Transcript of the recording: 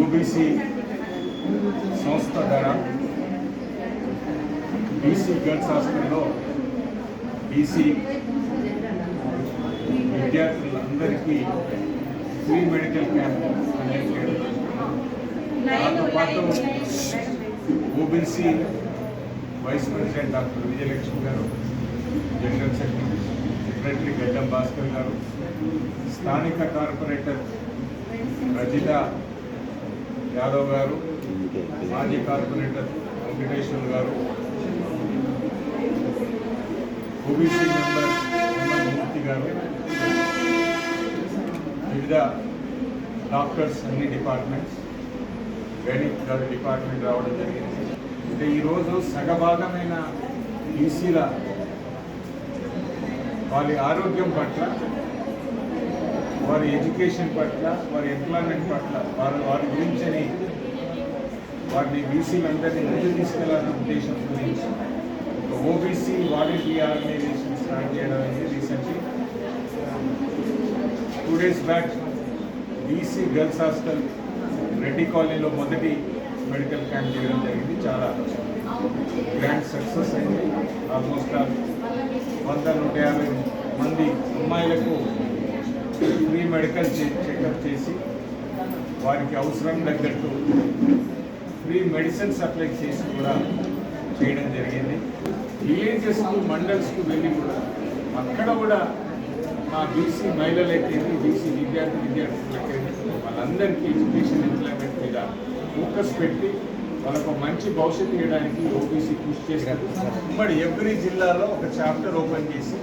OBC సంస్థ ద్వారా BC girls హాస్టల్లో బీసీ విద్యార్థులందరికీ ఫ్రీ మెడికల్ క్యాంప్ అనేది చేయడం. దాంతో పాటు OBC vice president doctor Vijayalakshmi గారు, జనరల్ సెక్రటరీ గడ్డం భాస్కర్ గారు, స్థానిక కార్పొరేటర్ రజితా యాదవ్ గారు, మాజీ కార్పొరేటర్ వెంకటేశ్వర్ గారు, ఓబీసీ మెంబర్ మూర్తి గారు, వివిధ డాక్టర్స్ అన్ని డిపార్ట్మెంట్స్, గైనిక్ గారి డిపార్ట్మెంట్ రావడం జరిగింది. అంటే ఈరోజు సగభాగమైన బీసీల వారి ఆరోగ్యం పట్ల, వారి ఎడ్యుకేషన్ పట్ల, వారి ఎంప్లాయ్మెంట్ పట్ల, వారి గురించని వారిని బీసీలందరినీ ముందు తీసుకెళ్లాలనే ఉద్దేశంతో ఒక ఓబీసీ వాలంటీర్ ఆర్గనైజేషన్ స్టార్ట్ చేయడం అనేది recently 2 days back BC girls hostel Reddy కాలనీలో మొదటి మెడికల్ క్యాంప్ చేయడం జరిగింది. చాలా గ్రాండ్ సక్సెస్ అయింది. ఆల్మోస్ట్ 100-150 మంది అమ్మాయిలకు ఫ్రీ మెడికల్ చెకప్ చేసి వారికి అవసరం తగ్గట్టు ఫ్రీ మెడిసిన్స్ అప్లై చేసి కూడా చేయడం జరిగింది. విలేజెస్కు, మండల్స్కు వెళ్ళి కూడా అక్కడ కూడా మా బీసీ మహిళలైతే, బీసీ విద్యార్థులకైతే వాళ్ళందరికీ ఎడ్యుకేషన్ ఎంప్లాయ్మెంట్ మీద ఫోకస్ పెట్టి వాళ్ళకు మంచి భవిష్యత్తు ఇవ్వడానికి ఓబీసీ కృషి చేస్తారు. ఉమ్మడి ఎవ్రీ జిల్లాలో ఒక చాప్టర్ ఓపెన్ చేసి